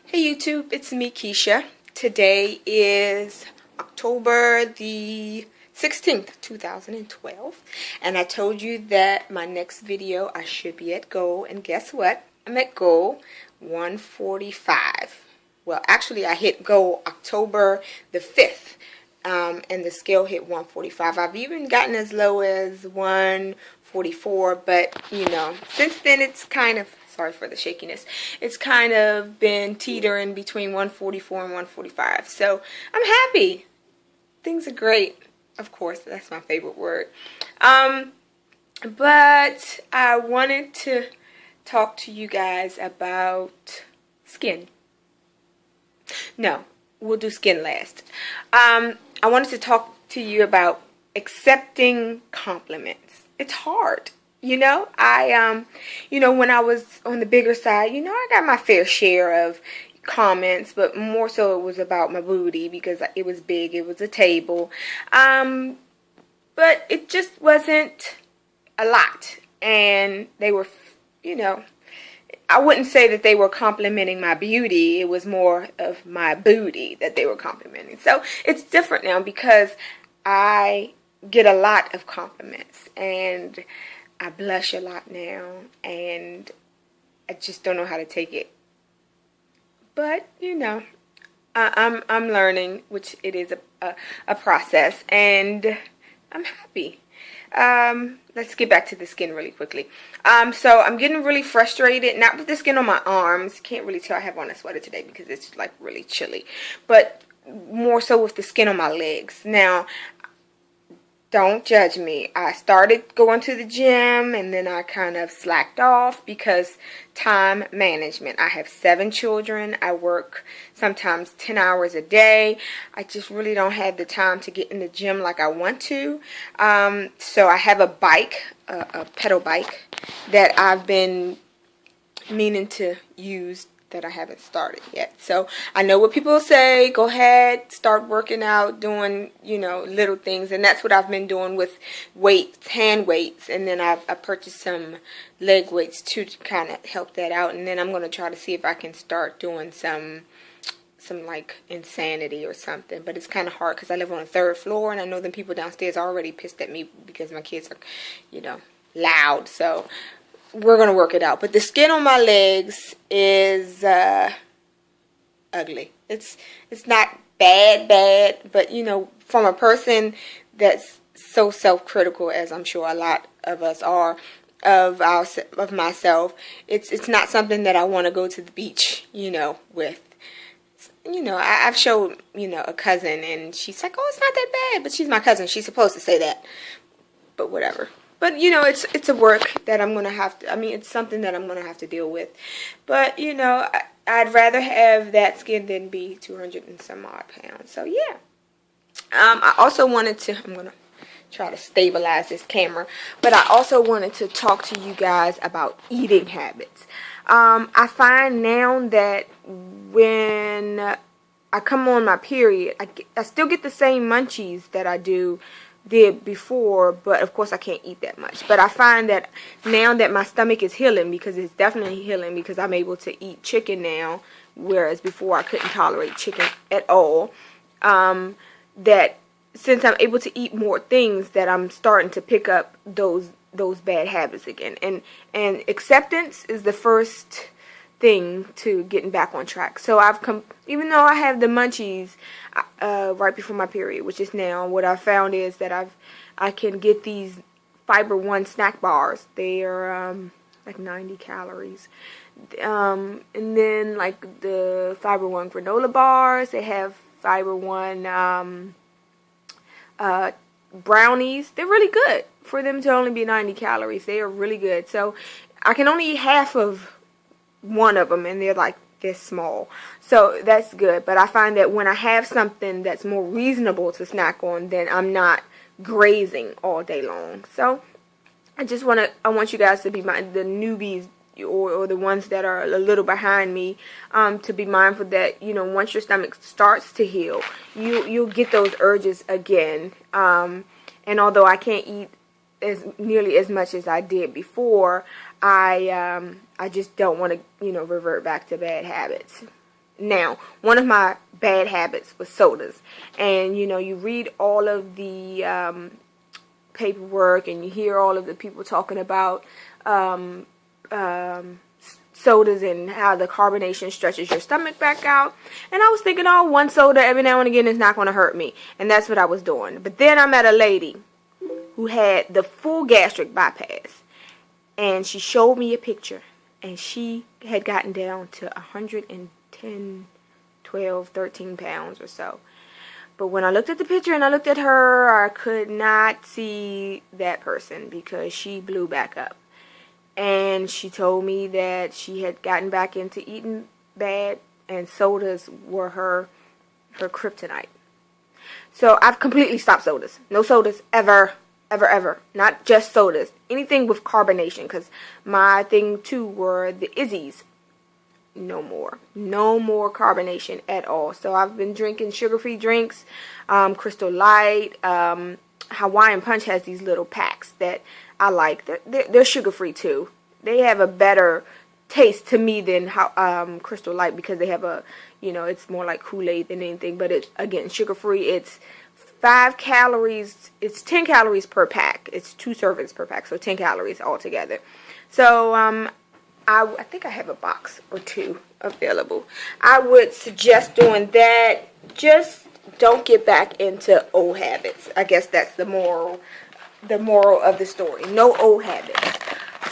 Hey YouTube, it's me Keisha. Today is October the 16th, 2012, and I told you that my next video I should be at goal, and guess what? I'm at goal 145. Well, actually I hit goal October the 5th, and the scale hit 145. I've even gotten as low as 144, but since then it's kind of, sorry for the shakiness, it's kind of been teetering between 144 and 145. So I'm happy. Things are great. Of course, that's my favorite word. But I wanted to talk to you guys about skin. No, we'll do skin last. I wanted to talk to you about accepting compliments. It's hard. When I was on the bigger side, I got my fair share of comments, but more so it was about my booty because it was big, it was a table. But it just wasn't a lot. And they were, I wouldn't say that they were complimenting my beauty. It was more of my booty that they were complimenting. So it's different now because I get a lot of compliments and I blush a lot now, and I just don't know how to take it. But I'm learning, which it is a process, and I'm happy. Let's get back to the skin really quickly. So I'm getting really frustrated, not with the skin on my arms. Can't really tell I have on a sweater today because it's like really chilly, but more so with the skin on my legs. Now, don't judge me. I started going to the gym and then I kind of slacked off because time management. I have 7 children. I work sometimes 10 hours a day. I just really don't have the time to get in the gym like I want to. So I have a bike, a pedal bike that I've been meaning to use that I haven't started yet. So I know what people say, go ahead, start working out, doing, little things. And that's what I've been doing with weights, hand weights. And then I purchased some leg weights too to kind of help that out. And then I'm going to try to see if I can start doing some like insanity or something. But it's kind of hard because I live on the 3rd floor and I know the people downstairs are already pissed at me because my kids are, loud. So we're going to work it out. But the skin on my legs is ugly. It's not bad, but from a person that's so self-critical, as I'm sure a lot of us are, of myself, it's not something that I want to go to the beach, with. I've showed, a cousin, and she's like, oh, it's not that bad, but she's my cousin. She's supposed to say that, but whatever. But, it's a work that I'm going to have to, it's something that I'm going to have to deal with. But, I'd rather have that skin than be 200 and some odd pounds. So, yeah. I also wanted to, I'm going to try to stabilize this camera. But I also wanted to talk to you guys about eating habits. I find now that when I come on my period, I still get the same munchies that I did before, but of course I can't eat that much. But I find that now that my stomach is healing, because it's definitely healing, because I'm able to eat chicken now, whereas before I couldn't tolerate chicken at all, that since I'm able to eat more things, that I'm starting to pick up those bad habits again. And acceptance is the first thing to getting back on track. So even though I have the munchies right before my period, which is now, what I've found is that I can get these Fiber One snack bars. They are like 90 calories. And then like the Fiber One granola bars, they have Fiber One brownies. They're really good for them to only be 90 calories. They are really good. So I can only eat half of one of them, and they're like this small, so that's good. But I find that when I have something that's more reasonable to snack on, then I'm not grazing all day long. So I want you guys to be the newbies, or the ones that are a little behind me, to be mindful that once your stomach starts to heal, you'll get those urges again. And although I can't eat nearly as much as I did before, I just don't want to, revert back to bad habits. Now, one of my bad habits was sodas. And, you know, you read all of the paperwork and you hear all of the people talking about sodas and how the carbonation stretches your stomach back out. And I was thinking, oh, one soda every now and again is not going to hurt me. And that's what I was doing. But then I met a lady who had the full gastric bypass. And she showed me a picture. And she had gotten down to 110, 12, 13 pounds or so. But when I looked at the picture and I looked at her, I could not see that person because she blew back up. And she told me that she had gotten back into eating bad and sodas were her kryptonite. So I've completely stopped sodas. No sodas ever, ever, ever. Not just sodas. Anything with carbonation, because my thing too were the Izzy's. No more. No more carbonation at all. So I've been drinking sugar-free drinks, Crystal Light. Hawaiian Punch has these little packs that I like. They're sugar-free too. They have a better taste to me than Crystal Light because they have a, you know, it's more like Kool-Aid than anything. But it's, again, sugar-free. It's 5 calories. It's 10 calories per pack. It's 2 servings per pack, so 10 calories altogether. So I think I have a box or 2 available. I would suggest doing that. Just don't get back into old habits. I guess that's the moral of the story. No old habits.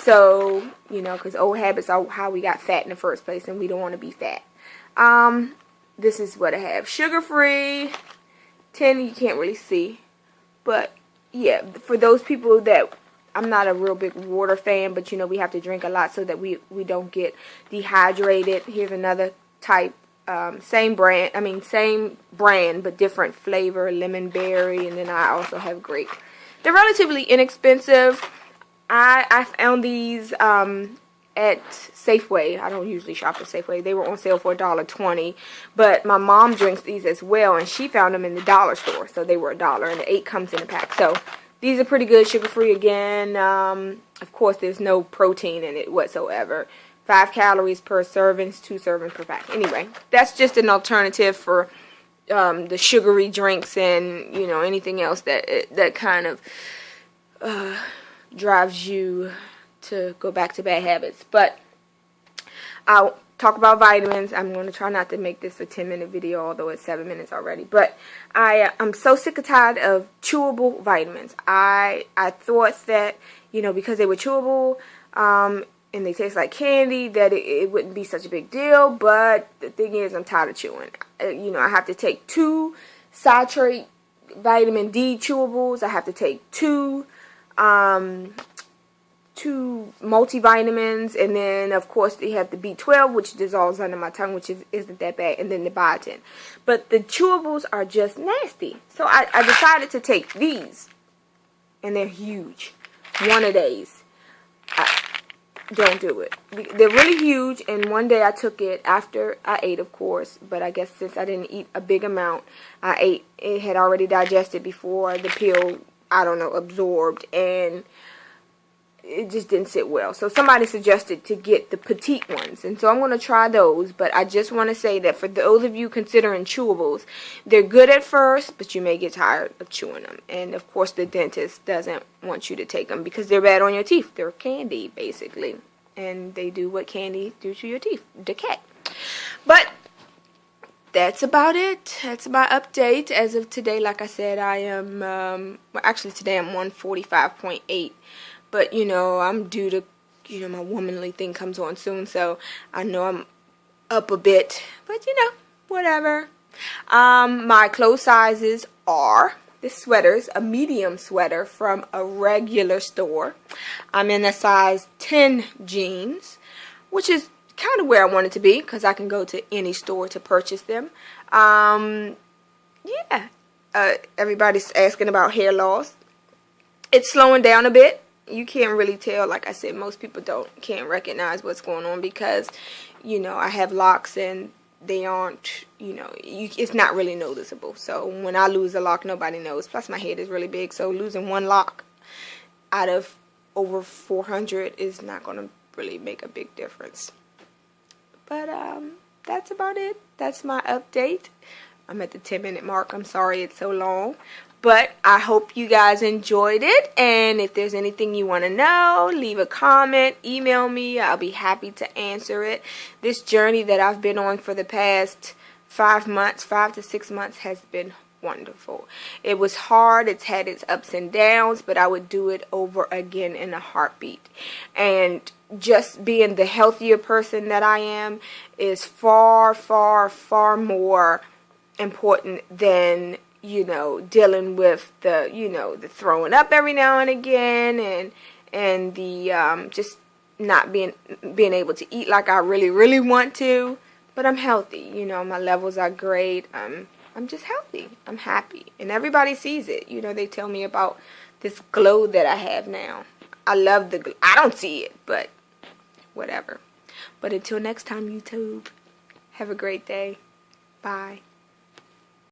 So, you know, because old habits are how we got fat in the first place, and we don't want to be fat. This is what I have. Sugar-free, 10 you can't really see. But, yeah, for those people that... I'm not a real big water fan, but, you know, we have to drink a lot so that we don't get dehydrated. Here's another type, same brand, but different flavor, lemon berry, and then I also have grape. They're relatively inexpensive. I found these at Safeway. I don't usually shop at Safeway. They were on sale for $1.20, but my mom drinks these as well, and she found them in the dollar store, so they were $1, and the 8 comes in a pack. So these are pretty good, sugar-free again. Of course, there's no protein in it whatsoever. 5 calories per serving, 2 servings per pack. Anyway, that's just an alternative for the sugary drinks and, you know, anything else that kind of drives you to go back to bad habits. But I'll talk about vitamins. I'm going to try not to make this a 10-minute video, although it's 7 minutes already. But I'm so sick and tired of chewable vitamins. I thought that, you know, because they were chewable and they taste like candy, that it wouldn't be such a big deal. But the thing is, I'm tired of chewing. You know, I have to take 2 citrate vitamin D chewables. I have to take 2 multivitamins, and then of course they have the B12, which dissolves under my tongue, which isn't that bad, and then the biotin. But the chewables are just nasty. So I decided to take these, and they're huge. One a days. Don't do it. They're really huge, and one day I took it after I ate, of course, but I guess since I didn't eat a big amount, I ate. It had already digested before the pill, I don't know, absorbed, and it just didn't sit well. So somebody suggested to get the petite ones, and so I'm going to try those. But I just want to say that for those of you considering chewables, they're good at first, but you may get tired of chewing them. And of course the dentist doesn't want you to take them because they're bad on your teeth. They're candy, basically, and they do what candy do to your teeth: decay. But that's about it. That's my update as of today. Like I said, I am well, actually today I'm 145.8. But, you know, I'm due to, you know, my womanly thing comes on soon, so I know I'm up a bit. But, you know, whatever. My clothes sizes are, this sweater's a medium sweater from a regular store. I'm in a size 10 jeans, which is kind of where I want it to be, because I can go to any store to purchase them. Yeah. Everybody's asking about hair loss. It's slowing down a bit. You can't really tell. Like I said, most people can't recognize what's going on because, you know, I have locks and they aren't, you know, it's not really noticeable. So when I lose a lock, nobody knows. Plus my head is really big, so losing one lock out of over 400 is not going to really make a big difference. But that's about it. That's my update. I'm at the 10-minute mark. I'm sorry it's so long. But I hope you guys enjoyed it. And if there's anything you want to know, leave a comment, email me. I'll be happy to answer it. This journey that I've been on for the past 5 to 6 months has been wonderful. It was hard. It's had its ups and downs, but I would do it over again in a heartbeat. And just being the healthier person that I am is far, far, far more important than, dealing with the throwing up every now and again, and the just not being able to eat like I really, really want to. But I'm healthy. My levels are great. I'm just healthy. I'm happy. And everybody sees it. They tell me about this glow that I have now. I love the glow. I don't see it, but whatever. But until next time, YouTube, have a great day. Bye.